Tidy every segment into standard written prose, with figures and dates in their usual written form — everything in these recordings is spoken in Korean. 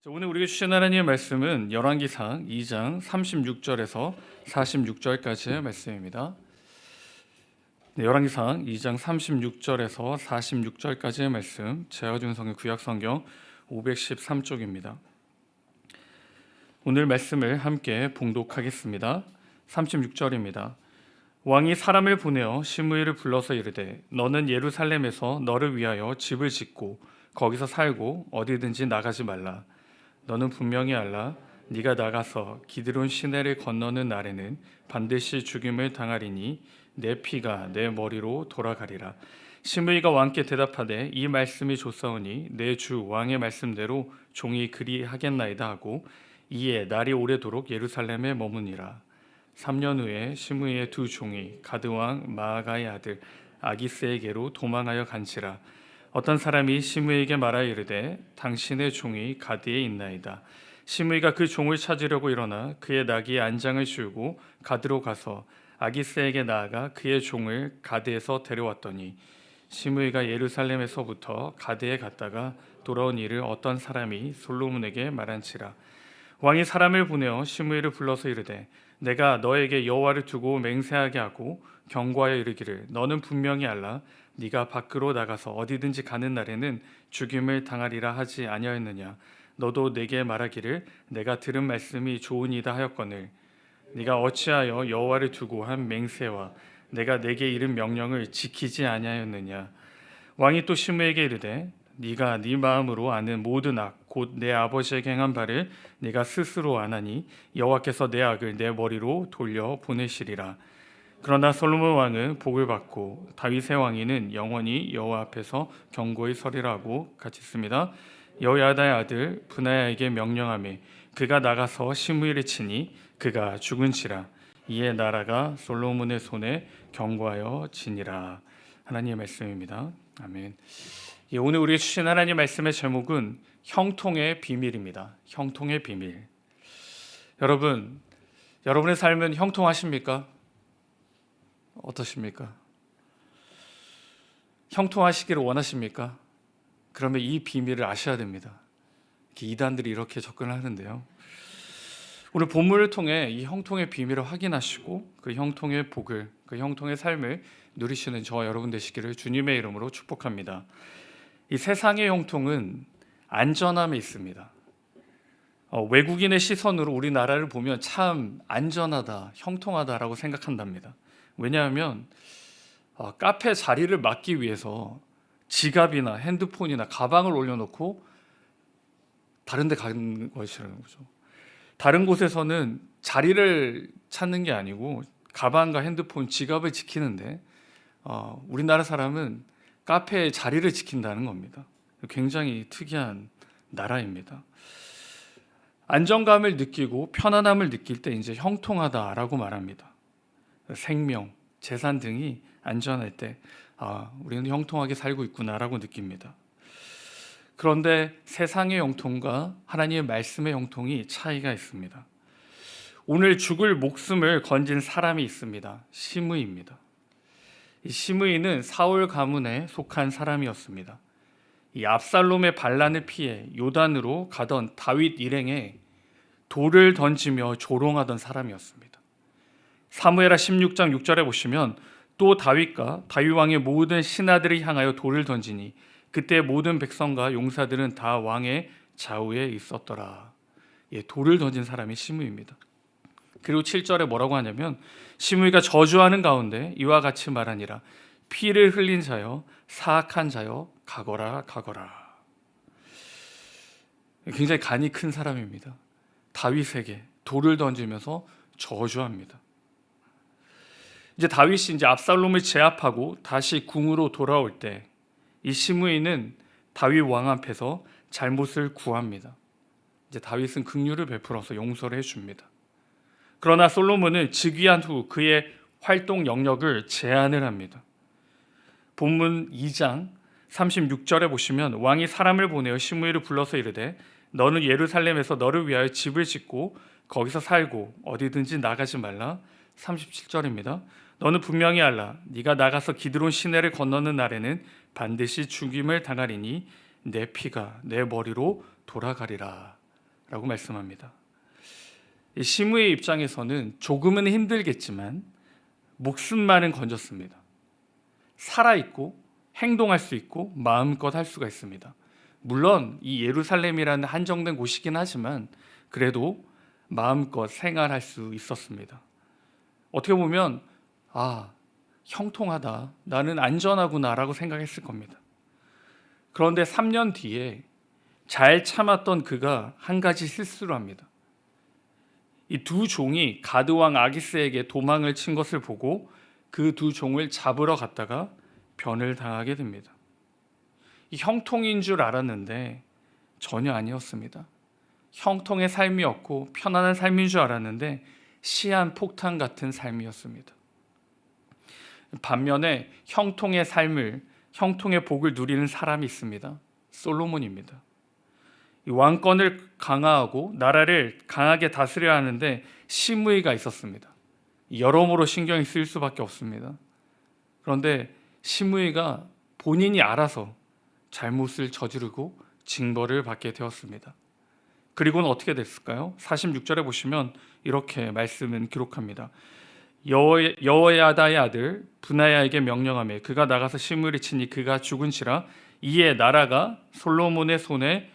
오늘 우리가 주신 하나님의 말씀은 열왕기상 2장 36절에서 46절까지의 말씀입니다. 네, 열왕기상 2장 36절에서 46절까지의 말씀, 제가 준성의 구약성경 513쪽입니다. 오늘 말씀을 함께 봉독하겠습니다. 36절입니다. 왕이 사람을 보내어 시므이를 불러서 이르되 너는 예루살렘에서 너를 위하여 집을 짓고 거기서 살고 어디든지 나가지 말라. 너는 분명히 알라. 네가 나가서 기드론 시내를 건너는 날에는 반드시 죽임을 당하리니 내 피가 내 머리로 돌아가리라. 시므이가 왕께 대답하되 이 말씀이 좋사오니 내 주 왕의 말씀대로 종이 그리하겠나이다 하고 이에 날이 오래도록 예루살렘에 머무니라. 3년 후에 시므이의 두 종이 가드왕 마아가의 아들 아기스에게로 도망하여 간지라. 어떤 사람이 시므이에게 말하여 이르되 당신의 종이 가드에 있나이다. 시므이가 그 종을 찾으려고 일어나 그의 나귀의 안장을 씌우고 가드로 가서 아기스에게 나아가 그의 종을 가드에서 데려왔더니 시므이가 예루살렘에서부터 가드에 갔다가 돌아온 일을 어떤 사람이 솔로몬에게 말한지라. 왕이 사람을 보내어 시므이를 불러서 이르되 내가 너에게 여호와를 두고 맹세하게 하고 경고하여 이르기를 너는 분명히 알라. 네가 밖으로 나가서 어디든지 가는 날에는 죽임을 당하리라 하지 아니하였느냐. 너도 내게 말하기를 내가 들은 말씀이 좋으니이다 하였거늘 네가 어찌하여 여호와를 두고 한 맹세와 내가 내게 이른 명령을 지키지 아니하였느냐. 왕이 또 시므에게 이르되 네가 네 마음으로 아는 모든 악 곧 내 아버지에게 행한 바를 네가 스스로 아나니 여호와께서 내 악을 내 머리로 돌려 보내시리라. 그러나 솔로몬 왕은 복을 받고 다윗의 왕위는 영원히 여호와 앞에서 경고히 서리라고 같이 있습니다. 여호야다의 아들 브나야에게 명령하매 그가 나가서 시므이를 치니 그가 죽은지라. 이에 나라가 솔로몬의 손에 경고하여 지니라. 하나님의 말씀입니다. 아멘. 오늘 우리가 주신 하나님의 말씀의 제목은 형통의 비밀입니다. 형통의 비밀. 여러분의 삶은 형통하십니까? 어떠십니까? 형통하시기를 원하십니까? 그러면 이 비밀을 아셔야 됩니다. 이단들이 이렇게 접근을 하는데요. 오늘 본문을 통해 이 형통의 비밀을 확인하시고 그 형통의 복을, 그 형통의 삶을 누리시는 저와 여러분 되시기를 주님의 이름으로 축복합니다. 이 세상의 형통은 안전함에 있습니다. 외국인의 시선으로 우리나라를 보면 참 안전하다, 형통하다라고 생각한답니다. 왜냐하면 카페 자리를 맡기 위해서 지갑이나 핸드폰이나 가방을 올려놓고 다른 데 가는 것이라는 거죠. 다른 곳에서는 자리를 찾는 게 아니고 가방과 핸드폰, 지갑을 지키는데 우리나라 사람은 카페의 자리를 지킨다는 겁니다. 굉장히 특이한 나라입니다. 안정감을 느끼고 편안함을 느낄 때 이제 형통하다라고 말합니다. 생명, 재산 등이 안전할 때 우리는 형통하게 살고 있구나라고 느낍니다. 그런데 세상의 형통과 하나님의 말씀의 형통이 차이가 있습니다. 오늘 죽을 목숨을 건진 사람이 있습니다. 시므이입니다. 이 시므이는 사울 가문에 속한 사람이었습니다. 이 압살롬의 반란을 피해 요단으로 가던 다윗 일행에 돌을 던지며 조롱하던 사람이었습니다. 사무엘하 16장 6절에 보시면 또 다윗과 다윗 왕의 모든 신하들을 향하여 돌을 던지니 그때 모든 백성과 용사들은 다 왕의 좌우에 있었더라. 돌을 던진 사람이 시므이입니다. 그리고 7절에 뭐라고 하냐면 시므이가 저주하는 가운데 이와 같이 말하니라. 피를 흘린 자여 사악한 자여 가거라 가거라. 굉장히 간이 큰 사람입니다. 다윗에게 돌을 던지면서 저주합니다. 이제 다윗이 압살롬을 제압하고 다시 궁으로 돌아올 때 이 시므이는 다윗 왕 앞에서 잘못을 구합니다. 이제 다윗은 긍휼을 베풀어서 용서를 해줍니다. 그러나 솔로몬은 즉위한 후 그의 활동 영역을 제한을 합니다. 본문 2장 36절에 보시면 왕이 사람을 보내어 시므이를 불러서 이르되 너는 예루살렘에서 너를 위하여 집을 짓고 거기서 살고 어디든지 나가지 말라. 37절입니다. 너는 분명히 알라. 네가 나가서 기드론 시내를 건너는 날에는 반드시 죽임을 당하리니 내 피가 내 머리로 돌아가리라. 라고 말씀합니다. 이 시므의 입장에서는 조금은 힘들겠지만 목숨만은 건졌습니다. 살아있고 행동할 수 있고 마음껏 할 수가 있습니다. 물론 이 예루살렘이라는 한정된 곳이긴 하지만 그래도 마음껏 생활할 수 있었습니다. 어떻게 보면 형통하다, 나는 안전하구나 라고 생각했을 겁니다. 그런데 3년 뒤에 잘 참았던 그가 한 가지 실수를 합니다. 이 두 종이 가드왕 아기스에게 도망을 친 것을 보고 그 두 종을 잡으러 갔다가 변을 당하게 됩니다. 이 형통인 줄 알았는데 전혀 아니었습니다. 형통의 삶이었고 편안한 삶인 줄 알았는데 시한폭탄 같은 삶이었습니다. 반면에 형통의 복을 누리는 사람이 있습니다. 솔로몬입니다. 이 왕권을 강화하고 나라를 강하게 다스려야 하는데 시므이가 있었습니다. 여러모로 신경이 쓰일 수밖에 없습니다. 그런데 시므이가 본인이 알아서 잘못을 저지르고 징벌을 받게 되었습니다. 그리고는 어떻게 됐을까요? 46절에 보시면 이렇게 말씀은 기록합니다. 여호야다의 아들 브나야에게 명령하매 그가 나가서 시므이를 치니 그가 죽은지라 이에 나라가 솔로몬의 손에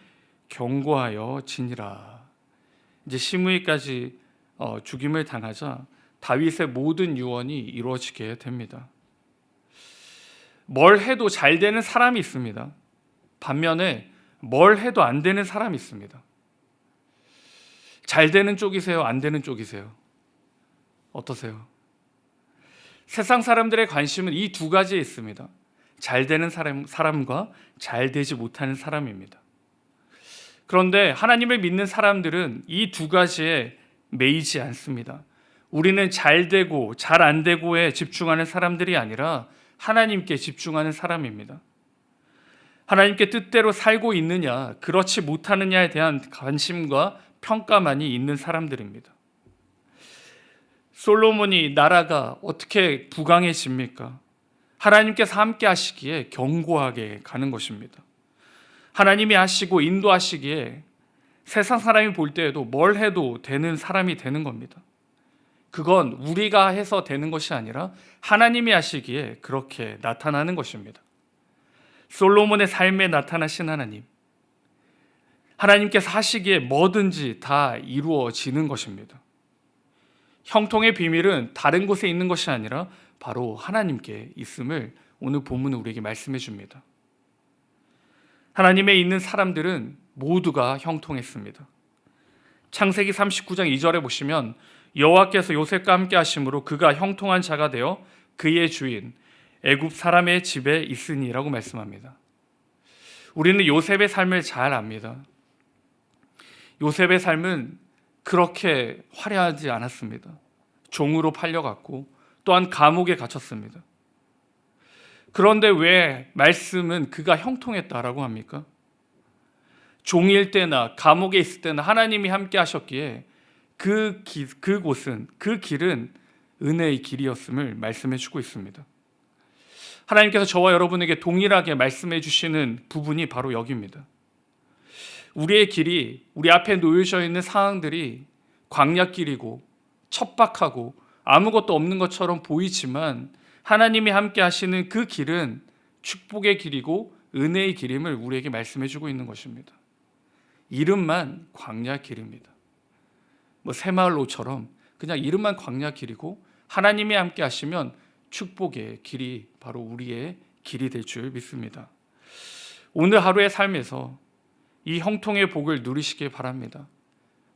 경고하여 지니라. 이제 시므이까지 죽임을 당하자 다윗의 모든 유언이 이루어지게 됩니다. 뭘 해도 잘 되는 사람이 있습니다. 반면에 뭘 해도 안 되는 사람이 있습니다. 잘 되는 쪽이세요? 안 되는 쪽이세요? 어떠세요? 세상 사람들의 관심은 이 두 가지에 있습니다. 잘 되는 사람과 잘 되지 못하는 사람입니다. 그런데 하나님을 믿는 사람들은 이 두 가지에 매이지 않습니다. 우리는 잘 되고 잘 안 되고에 집중하는 사람들이 아니라 하나님께 집중하는 사람입니다. 하나님께 뜻대로 살고 있느냐, 그렇지 못하느냐에 대한 관심과 평가만이 있는 사람들입니다. 솔로몬이 나라가 어떻게 부강해집니까? 하나님께서 함께 하시기에 견고하게 가는 것입니다. 하나님이 하시고 인도하시기에 세상 사람이 볼 때에도 뭘 해도 되는 사람이 되는 겁니다. 그건 우리가 해서 되는 것이 아니라 하나님이 하시기에 그렇게 나타나는 것입니다. 솔로몬의 삶에 나타나신 하나님께서 하시기에 뭐든지 다 이루어지는 것입니다. 형통의 비밀은 다른 곳에 있는 것이 아니라 바로 하나님께 있음을 오늘 본문은 우리에게 말씀해 줍니다. 하나님에 있는 사람들은 모두가 형통했습니다. 창세기 39장 2절에 보시면 여호와께서 요셉과 함께 하심으로 그가 형통한 자가 되어 그의 주인 애굽 사람의 집에 있으니라고 말씀합니다. 우리는 요셉의 삶을 잘 압니다. 요셉의 삶은 그렇게 화려하지 않았습니다. 종으로 팔려갔고 또한 감옥에 갇혔습니다. 그런데 왜 말씀은 그가 형통했다라고 합니까? 종일 때나 감옥에 있을 때나 하나님이 함께 하셨기에 그 길은 은혜의 길이었음을 말씀해 주고 있습니다. 하나님께서 저와 여러분에게 동일하게 말씀해 주시는 부분이 바로 여기입니다. 우리의 길이, 우리 앞에 놓여져 있는 상황들이 광야길이고 척박하고 아무것도 없는 것처럼 보이지만 하나님이 함께 하시는 그 길은 축복의 길이고 은혜의 길임을 우리에게 말씀해 주고 있는 것입니다. 이름만 광야길입니다. 새마을로처럼 그냥 이름만 광야길이고 하나님이 함께 하시면 축복의 길이 바로 우리의 길이 될 줄 믿습니다. 오늘 하루의 삶에서 이 형통의 복을 누리시길 바랍니다.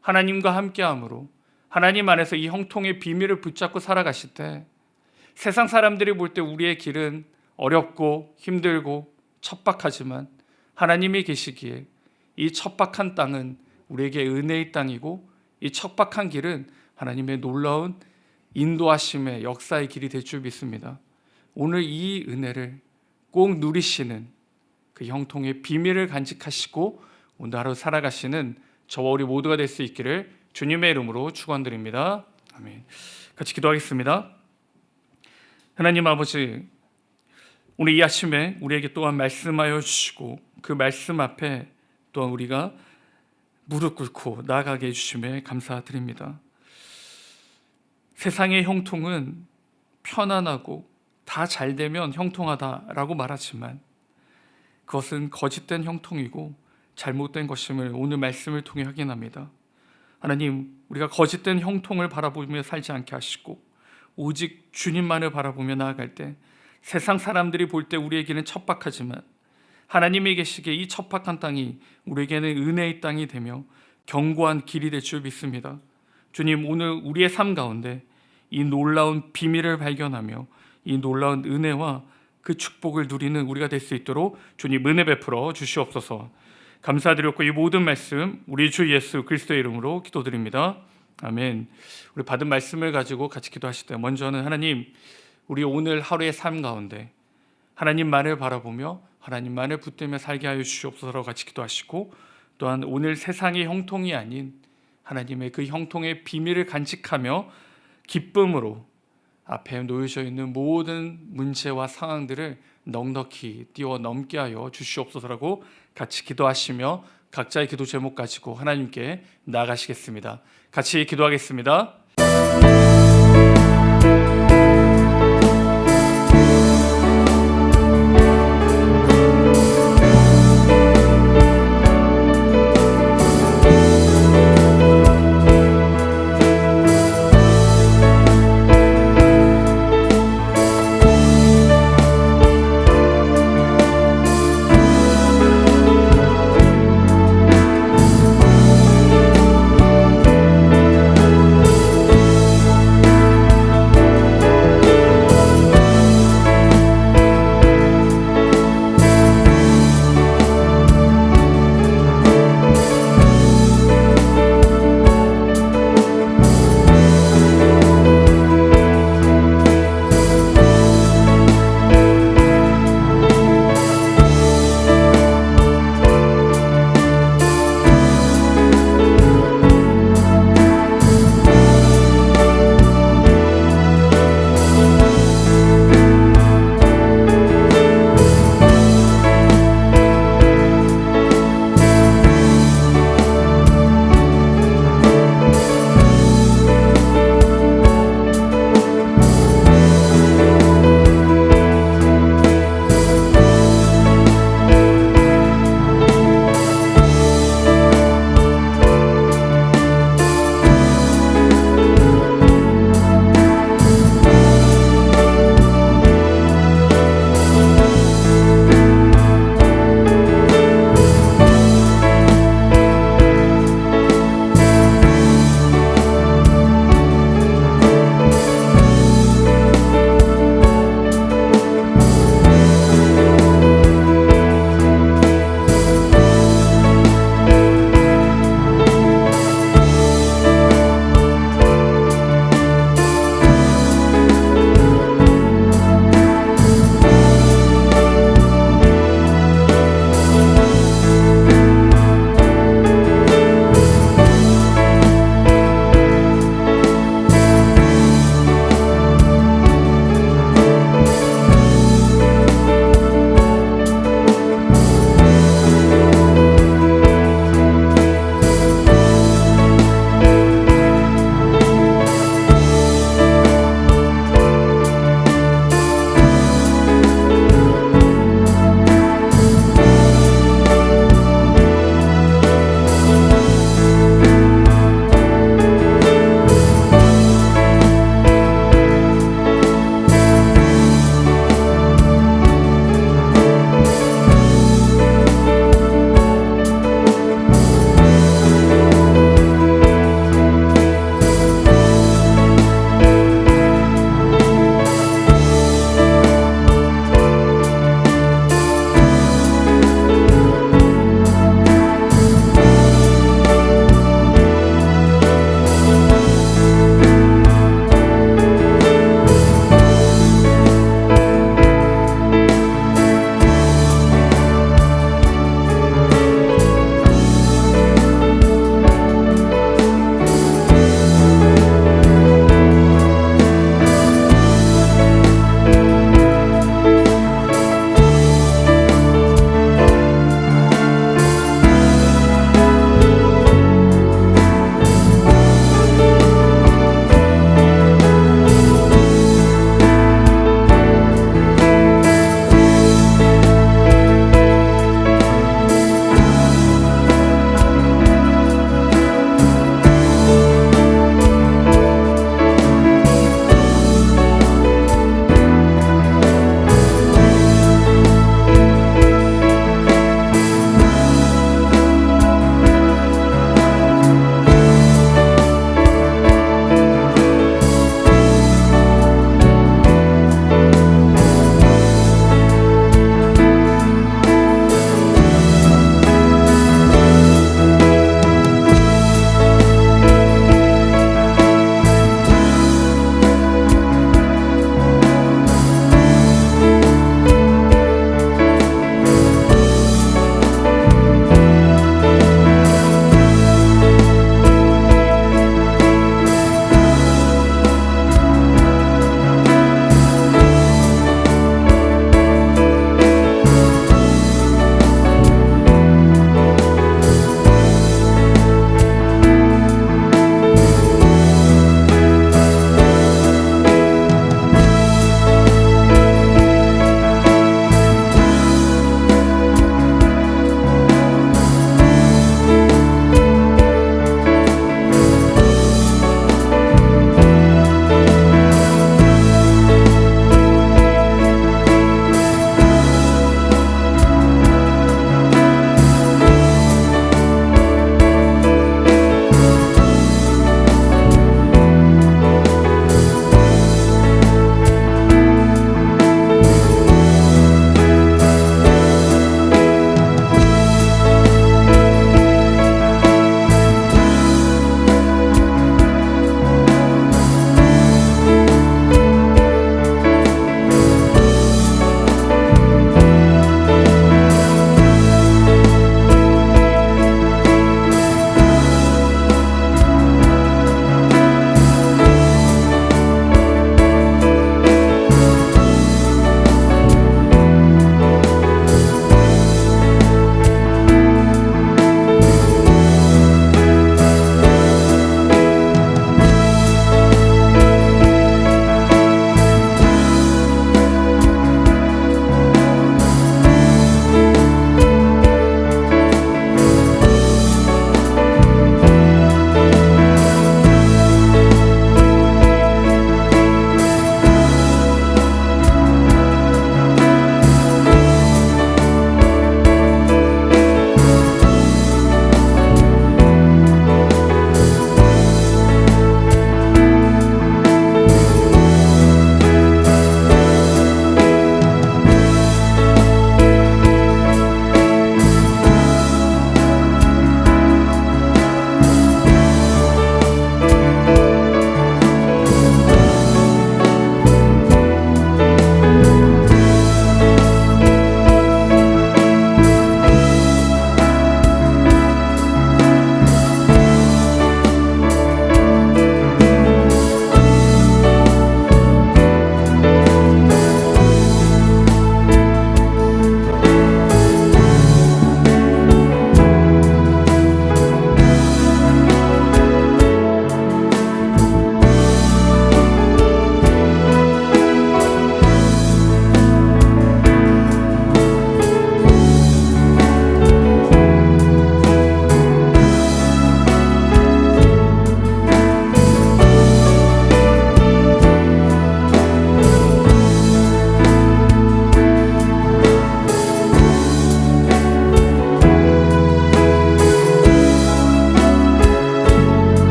하나님과 함께함으로 하나님 안에서 이 형통의 비밀을 붙잡고 살아가실 때 세상 사람들이 볼 때 우리의 길은 어렵고 힘들고 척박하지만 하나님이 계시기에 이 척박한 땅은 우리에게 은혜의 땅이고 이 척박한 길은 하나님의 놀라운 인도하심의 역사의 길이 될 줄 믿습니다. 오늘 이 은혜를 꼭 누리시는 그 형통의 비밀을 간직하시고 오늘 하루 살아가시는 저와 우리 모두가 될 수 있기를 주님의 이름으로 축원드립니다. 아멘. 같이 기도하겠습니다. 하나님 아버지, 오늘 이 아침에 우리에게 또한 말씀하여 주시고 그 말씀 앞에 또한 우리가 무릎 꿇고 나아가게 해주심에 감사드립니다. 세상의 형통은 편안하고 다 잘되면 형통하다라고 말하지만 그것은 거짓된 형통이고 잘못된 것임을 오늘 말씀을 통해 확인합니다. 하나님, 우리가 거짓된 형통을 바라보며 살지 않게 하시고 오직 주님만을 바라보며 나아갈 때 세상 사람들이 볼 때 우리에게는 척박하지만 하나님이 계시기에 이 척박한 땅이 우리에게는 은혜의 땅이 되며 견고한 길이 될 줄 믿습니다. 주님, 오늘 우리의 삶 가운데 이 놀라운 비밀을 발견하며 이 놀라운 은혜와 그 축복을 누리는 우리가 될 수 있도록 주님 은혜 베풀어 주시옵소서. 감사드렸고 이 모든 말씀 우리 주 예수 그리스도의 이름으로 기도드립니다. 아멘. 우리 받은 말씀을 가지고 같이 기도하실 때 먼저는 하나님, 우리 오늘 하루의 삶 가운데 하나님만을 바라보며 하나님만을 붙들며 살게 하여 주시옵소서로 같이 기도하시고, 또한 오늘 세상의 형통이 아닌 하나님의 그 형통의 비밀을 간직하며 기쁨으로 앞에 놓여져 있는 모든 문제와 상황들을 넉넉히 뛰어넘게 하여 주시옵소서라고 같이 기도하시며 각자의 기도 제목 가지고 하나님께 나아가시겠습니다. 같이 기도하겠습니다.